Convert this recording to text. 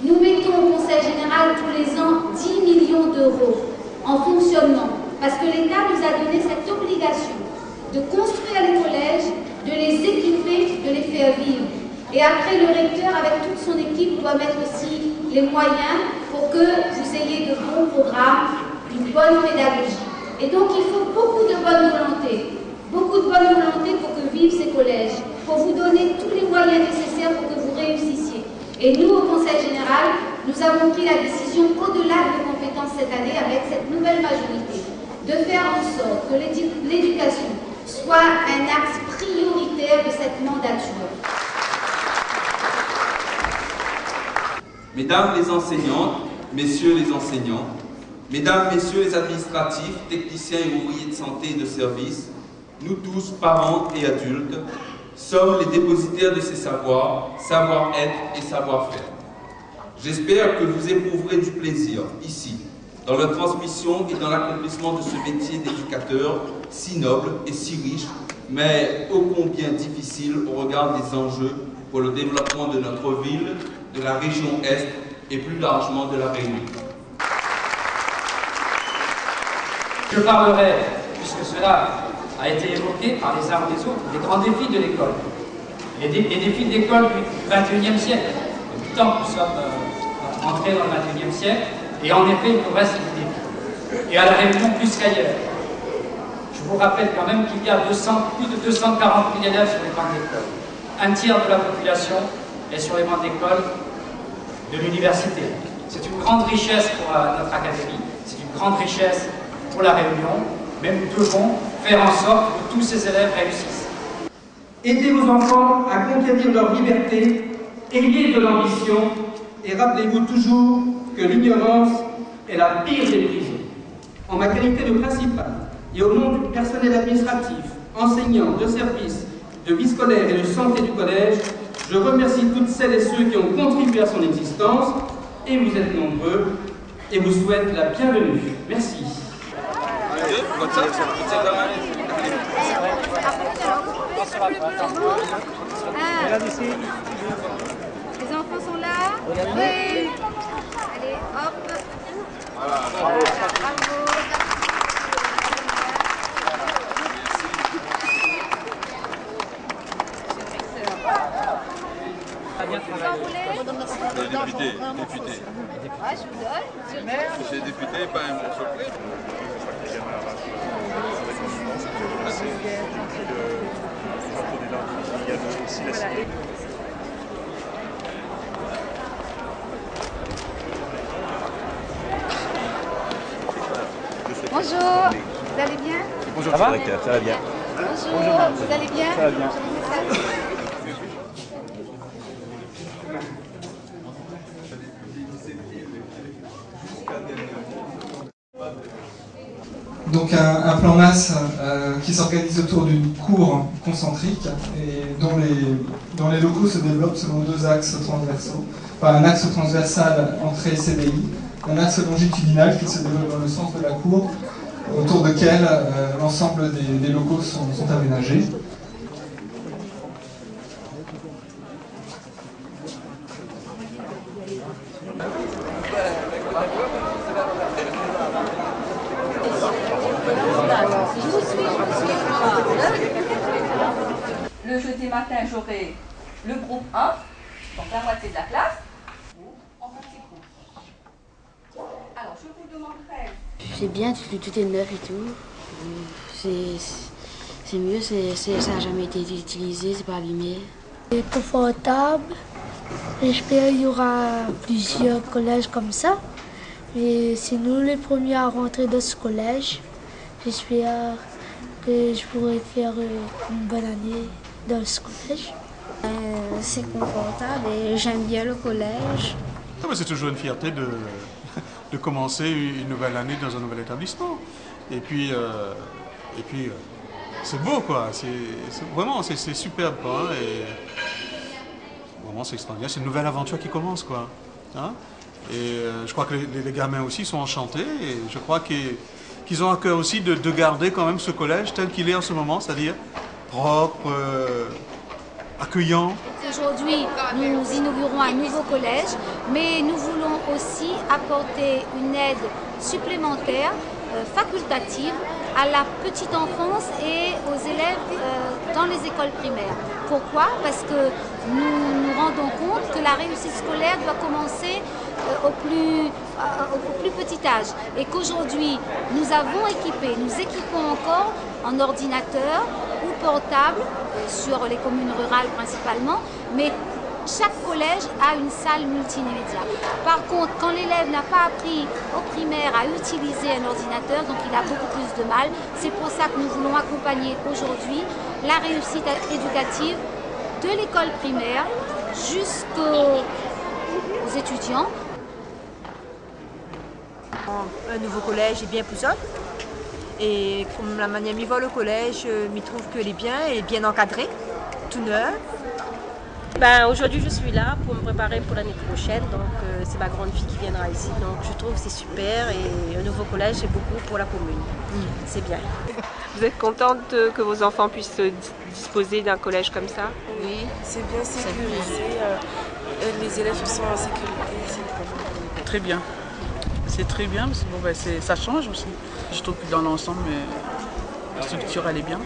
Nous mettons au Conseil général tous les ans 10 millions d'euros en fonctionnement, parce que l'État nous a donné cette obligation de construire les collèges, de les équiper, de les faire vivre. Et après, le recteur, avec toute son équipe, doit mettre aussi les moyens pour que vous ayez de bons programmes, une bonne pédagogie. Et donc, il faut beaucoup de bonne volonté pour que vivent ces collèges, pour vous donner tous les moyens nécessaires pour que vous réussissiez. Et nous, au Conseil général, nous avons pris la décision, au-delà de compétences cette année, avec cette nouvelle majorité, de faire en sorte que l'éducation soit un axe prioritaire de cette mandature. Mesdames les enseignantes, messieurs les enseignants, mesdames, messieurs les administratifs, techniciens et ouvriers de santé et de service, nous tous, parents et adultes, sommes les dépositaires de ces savoirs, savoir-être et savoir-faire. J'espère que vous éprouverez du plaisir, ici, dans la transmission et dans l'accomplissement de ce métier d'éducateur, si noble et si riche, mais ô combien difficile au regard des enjeux pour le développement de notre ville, de la région Est et plus largement de la Réunion. Je parlerai, puisque cela a été évoqué par les uns ou les autres, des grands défis de l'école. Les défis de l'école du XXIe siècle. Depuis le temps que nous sommes entrés dans le XXIe siècle, et en effet, il nous reste des défis. Et à la Réunion, plus qu'ailleurs. Je vous rappelle quand même qu'il y a plus de 240 000 élèves sur les bancs d'école. Un tiers de la population est sur les bancs d'école de l'université. C'est une grande richesse pour notre académie, c'est une grande richesse pour la Réunion, mais nous devons faire en sorte que tous ces élèves réussissent. Aidez vos enfants à conquérir leur liberté, ayez de l'ambition et rappelez-vous toujours que l'ignorance est la pire des prisons. En ma qualité de principal et au nom du personnel administratif, enseignants, de service, de vie scolaire et de santé du collège, je remercie toutes celles et ceux qui ont contribué à son existence, et vous êtes nombreux, et vous souhaite la bienvenue. Merci. Les enfants sont là? Oui. Allez, hop. Voilà, bravo. Député. Ah, je vous donne. C'est député, pas un morceau de clé. Bonjour, vous allez bien? Bonjour, directeur, ça va bien? Bonjour, vous allez bien? Ça va bien. Donc un plan masse qui s'organise autour d'une cour concentrique et dont les locaux se développent selon deux axes transversaux. Enfin, un axe transversal entrée CDI, un axe longitudinal qui se développe dans le sens de la cour, autour duquel l'ensemble des locaux sont aménagés. Le jeudi matin, j'aurai le groupe 1, donc la moitié de la classe, en petits groupes. Alors, je vous demanderai... C'est bien, tout est neuf et tout. C'est mieux, ça n'a jamais été utilisé, c'est pas abîmé. C'est confortable. J'espère qu'il y aura plusieurs collèges comme ça. Mais c'est nous les premiers à rentrer dans ce collège. J'espère que je pourrai faire une bonne année dans ce collège. C'est confortable et j'aime bien le collège. C'est toujours une fierté de commencer une nouvelle année dans un nouvel établissement. Et puis c'est beau quoi, vraiment c'est superbe quoi. Hein, et vraiment c'est extraordinaire, c'est une nouvelle aventure qui commence quoi. Hein, et je crois que les gamins aussi sont enchantés et je crois qu'ils ont à cœur aussi de garder quand même ce collège tel qu'il est en ce moment, c'est-à-dire propre, accueillant. Aujourd'hui, nous inaugurons un nouveau collège, mais nous voulons aussi apporter une aide supplémentaire, facultative, à la petite enfance et aux élèves dans les écoles primaires. Pourquoi? Parce que nous nous rendons compte que la réussite scolaire doit commencer au plus petit âge et qu'aujourd'hui nous équipons encore en ordinateur ou portable sur les communes rurales principalement, mais chaque collège a une salle multimédia. Par contre, quand l'élève n'a pas appris au primaire à utiliser un ordinateur, donc il a beaucoup plus de mal, c'est pour ça que nous voulons accompagner aujourd'hui la réussite éducative de l'école primaire jusqu'aux étudiants. Un nouveau collège est bien plus simple. Et comme la manière m'y voit le collège, m'y trouve qu'elle est bien encadrée, tout neuf. Aujourd'hui je suis là pour me préparer pour l'année prochaine, donc c'est ma grande fille qui viendra ici, donc je trouve que c'est super et un nouveau collège c'est beaucoup pour la commune, c'est bien. Vous êtes contente que vos enfants puissent disposer d'un collège comme ça? Oui, c'est bien sécurisé, les élèves sont en sécurité, c'est très bien. Très bien, c'est très bien parce que bon, ça change aussi. Je trouve que dans l'ensemble, la structure elle est bien.